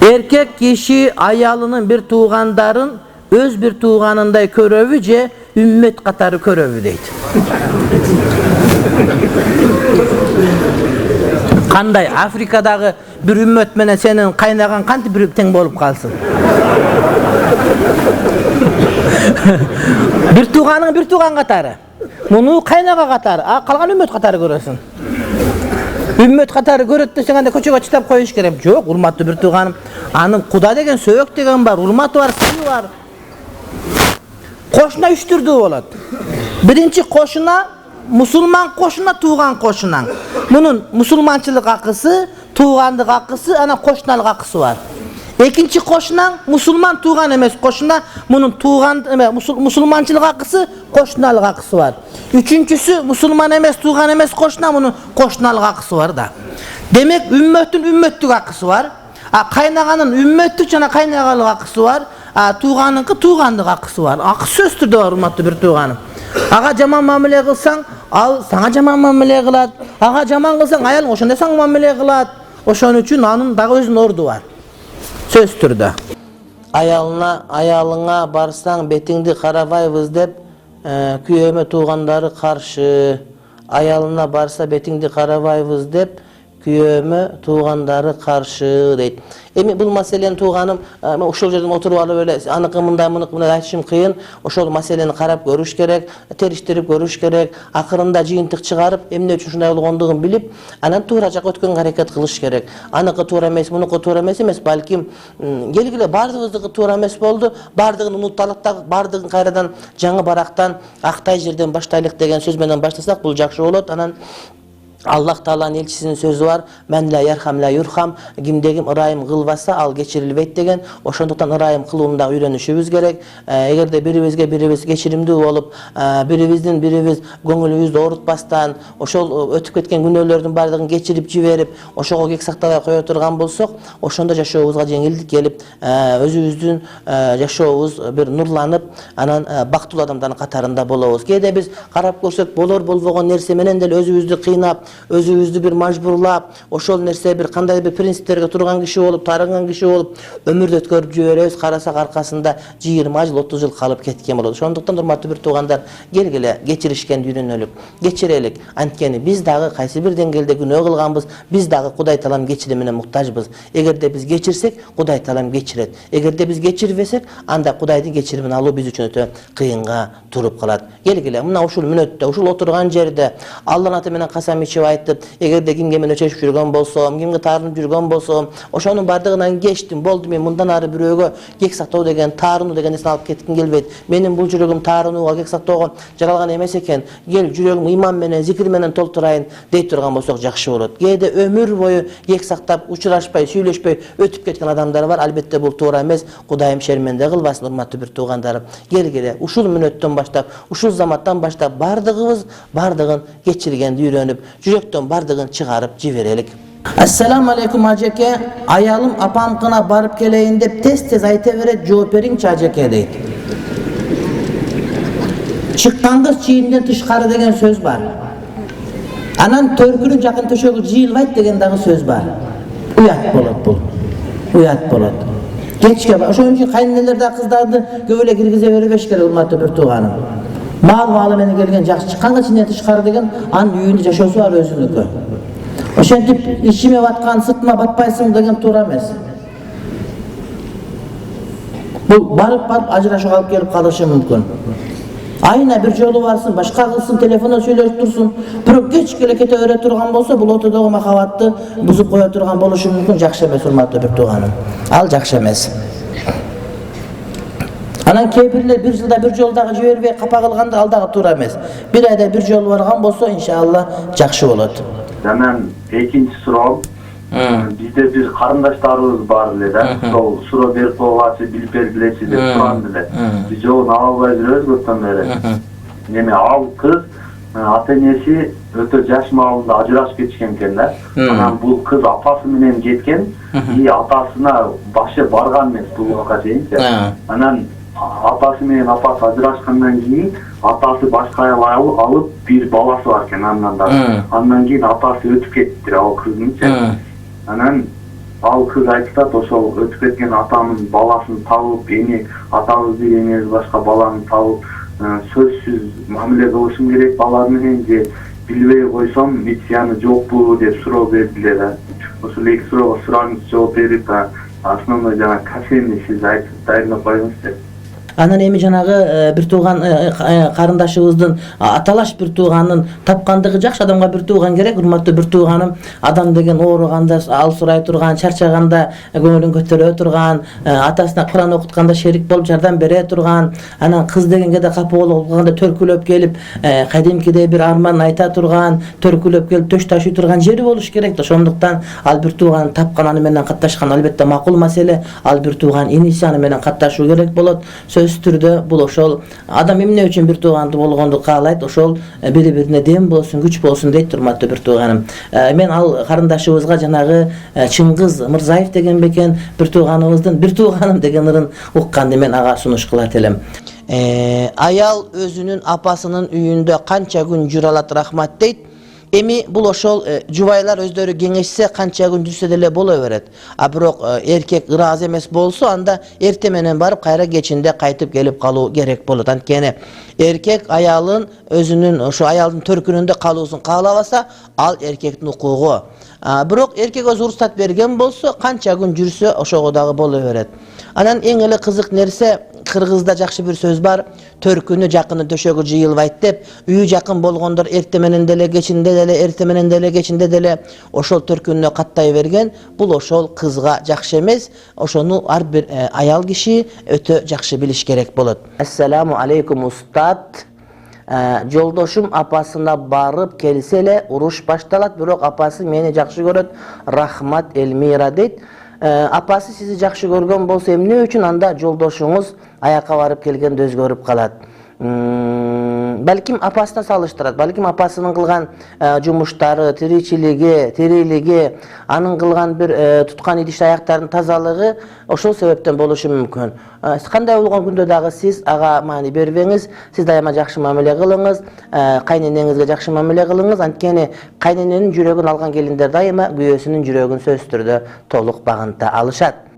Erkek kişi ayalının bir tuğandarın öz bir tuğanınday körövü je ümmet katarı körövü deydi. Kanday Afrikadagı bir ümmet menen senin kaynagan kanti bir teң bolup kalsın. Bir tuğanın bir tuğan katarı. Bunu kaynaga katarı. Kalgan ümmet katarı görösün. Ümmet katarı görөт dесең анда көчөгө чыдап коюш керек. Жок, урматтуу bir tuğanım. Анын Куда деген сөйөк деген бар, урматы бар, сыйы бар. Koşuna üç türlü болады. Birinci koşuna musulman koşuna, tuğan koşuna. Bunun musulmançılık hakkısı, tuğanlık hakkısı, ana koşunalık hakkısı var. İkinci koşuna musulman tuğan emes koşuna, bunun tuğan musulmançılık hakkısı, koşunalık hakkısı var. Üçüncüsü musulman emes tuğan emes koşuna, bunun koşunalık hakkısı var da. Demek ümmetin ümmetlik hakkısı var. Kaynaganın ümmetlik jana kaynagalık hakkısı var. Tuğanınki tuğanlık hakkısı var. Hakkı söz türde var urmatlı bir tuğanım. Ağa jaman muamele kılsan, al sana jaman muamele kılat. Ağa jaman kılsan, ayalın oşanda sana muamele kılat. Oşan üçün anın dağı özün ordu var. Söz türde. Ayalına barsan betingdi karabайбыз деп, kүйöme tuğanları karşı. Ayalına barsa betingdi karabайбыз деп, kүйöme tuğanları karşı deydi. Bul meseleni tuğanım, oşol жерден oturup alıp öyle anıkı mınday aytışım kıyın. Oşol meseleni karap görüş gerek, teriştirip görüş gerek. Akırında jıyıntık çıkarıp, emne üçün şunday olğandyгын bilip, anan tuğra jak ötkön hareket kılış gerek. Anıkı tuğra emes, munuku tuğra emes, balkim gelgile bardığızdığı tuğra emes boldu. Bardığın unuttalыкta, bardığın kayradan, жаңы барактан, Актay жерден baştaylık degen söz menen başlasak, bul jakşı bolot. Anan Allah Taala'nın elçisinin sözü var. Men la yerham la yurham. Kimdegim ırayım kılbasa al geçirilbeyt degen. Oşonduktan ırayım kılуunda öýrenişibиz gerek. Egerde biribizge geçirimdi olup, biribіз көңүлүбүздү оорутпастан, oşol ötüp ketken günölördün bardığын geçirip jiberip, oşogo kek saktабай коё турган болсок, oşonda жашообузга жеңилдик келип, өзүбүздүн жашообуз bir nurlanıp, anan бактылуу адамдардын катарында болобуз. Кээде биз карап көрсөк болор болбогон нерсе менен деле өзүбүздү кыйнап, özübüzdü bir majburlap, oşol nerse bir kanday bir prinsiplerge turgan kişi olup, tarıngан kişi olup, ömürde ötkörüp jiberебиз, karasak arkasında 20 yıl, 30 yıl kalıp ketken bolot. Şonduktan urmatlı bir tuğandar gelgile geçirişken үйрөнөлүк, geçirelik. Antkeni biz dağı kayсы bir dengelde günөө kılganbız, biz dağı Kuday Taalam geçirimine muhtaçbız. Egerde biz geçirsek, Kuday Taalam geçiret. Egerde biz geçirvesek, anda Kudaydın geçirimini alуу biz üçün ötө kıyınga turup kalat. Gelgile, mına uşul münötte, uşul oturgan jerde, Allah'ın atı menen kasam içip aytып, egerde kimge men öçeşip жүргөн bolsam, kimge tarınıp жүргөн bolsam, oşonun bardığından geçtim, boldu men mundanары biröөгө kek saktоо деген, тарынуу деген нерсени алып кетким келбейт. Менин бул жүрөгүм тарынууга, кек сактоого жаралган эмес экен. Gel жүрөгүм ыйман менен, зикир менен толтурайын дейт турган болсок жакшы болот. Кээде өмүр бою кек сактап, учурашпай, сүйлөшпөй өтүп кеткен адамдар бар. Албетте бул туура эмес. Кудайым шерменде кылбасын, урматтуу bir tuğanдарым. Келгиле, ушул мүнөттөн баштап, ушул заматтан баштап бардыгыбыз бардыгын geçirgendi үйрөнүп, жүрөктөн бардыгын чыгарып жибереlik. Assalamu alaikum ajeke, ayalım apamkına barıp keleyin dep tez ayta beret, жооп бериңчи ajeke deydi. Çıkkan kız çiğinden tışkarı degen söz var. Anan törkünün jakın töşögü jıyılbayt degen dağı söz var. Uyat bolot bul. Uyat bolot. Geçke var. Oşon üçün kaynelerde kızlardı göbele girgize verbeş kere urmatlı bir tuğanım. Mal meni gelgen jakşı çıkkan kız çiğinden tışkarı degen an үйünde jaşosu var özünlükü. Oşon tip işime batkan sırtıma batpaysın degen tuğra emes. Bu barıp ajırashıp alıp gelip kalışı mümkün. Ayına bir jolu varsın, başka kılsın, telefona söyleyip dursun. Bирок geç kelekete öre turgan bolsa, bul otodogı makavatты buzup koya turgan boluşu mümkün, jakşı emes urmatlı bir tuğanım. Al jakşı emes. Anan kebirler bir yılda bir joldağı jiberбей kapa kılganda aldağı tuğra emes. Bir ayda bir jol vargan bolsa inşallah jakşı bolot. Hemen ikinci sorum. Bizde bir karındaşlarımız var dedi. Suro berip koygaçı bilip belgilesi dep turan dedi. Biz onu alabay жүрөбүz көптөн beri. Neme al kız ata-enesi ötө жаш маалында ажырашып кетишкен экен да. Анан бул кыз апасы менен кеткен, атасына башы барган эмес бул убакка чейинчи. Анан атасы менен апасы ажырашкандан кийин атасы башка аял алып bir баласы бар экен андан да. Андан кийин атасы өтүп кетти ал кыздынчы. Анан ал кыз айтат, ошол өтүп кеткен атамдын баласын табып, эми атабыз дегенибиз башка баланы табып, сөзсүз мамиле кылышым керек балар менен же билбей койсом эч зыяны жокпу деп суроо бердилер. Ошол эки суроого сураңыз жооп берип, основной жана касени сиз айтып дайындап коюңуз деп. Анан эми жанагы бир тууган карындашыбыздын аталаш бир тууганын тапкандыгы жакшы. Адамга бир тууган керек. Урматтуу бир тууганым, адам деген ооруганда ал сурай турган, чарчаганда көңүлүн көтөрө турган, атасына Куран окутканда шерик болуп жардам бере турган, анан кыз дегенге да капа болуп калганда төркүлөп келип кадимкидей бир арман айта турган, төркүлөп келип төш ташый турган жери болуш керек да. Ошондуктан ал бир тууганын тапкан, аны менен катташкан албетте макул маселе. Ал бир тууган иниси, аны менен катташуу керек болот. Түрдө бул ошол адам эмне үчүн бир тууганды болгонду каалайт, ошол бири-бирине дем болсун, күч болсун дейт, урматтуу бир тууганым. Мен ал карындашыбызга жанагы Чыңгыз Мырзаев деген бекен бир тууганыбыздын бир тууганым деген ырын укканды мен ага сунуш кылат элем. Аял өзүнүн апасынын үйүндө канча күн жүрө алат, рахмат дейт. Эми бул ошол жубайлар өздөрү кеңешсе канча күн жүрсө деле боло берет. Бирок эркек ыраазы эмес болсо, анда эрте менен барып кайра кечинде кайтып келип калуу керек болот. Анткени эркек аялын өзүнүн ошо аялдын төркүнүндө калуусун каалабаса, ал эркектин укугу. Бирок эркек өзү уруксат берген болсо, канча күн жүрсө ошого дагы боло берет. Анан эң эле кызык нерсе, кыргызда жакшы бир сөз бар: төркүнү жакыны төшөгү жыйылбайт деп. Үйү жакын болгондор эрте менен деле, кечинде деле, эрте менен деле, кечинде деле ошол төркүнүнө каттай берген. Бул ошол кызга жакшы эмес. Ошону ар бир аял киши өтө жакшы билиш керек болот. Ассаламу алейкум устат. Жолдошум апасына барып келсе эле уруш башталат, бирок апасы мени жакшы көрөт. Рахмат Элмира дейт. Апасы сизи жакшы көргөн болсо эмне үчүн анда жолдошуңуз аяка барып келгенде өзгөрүп калат? Балким апасына салыштырат, балким апасынын кылган жумуштары, тирилиги, анын кылган бир туткан идиш аяктарынын тазалыгы ошол себептен болушу мүмкүн. Кандай болгон күндө дагы сиз ага маани бербеңиз, сиз дайыма жакшы мамиле кылыңыз, кайненеңизге жакшы мамиле кылыңыз. Анткени кайнененин жүрөгүн алган келиндер дайыма күйөөсүнүн жүрөгүн сөзсүз түрдө толук багынта алышат.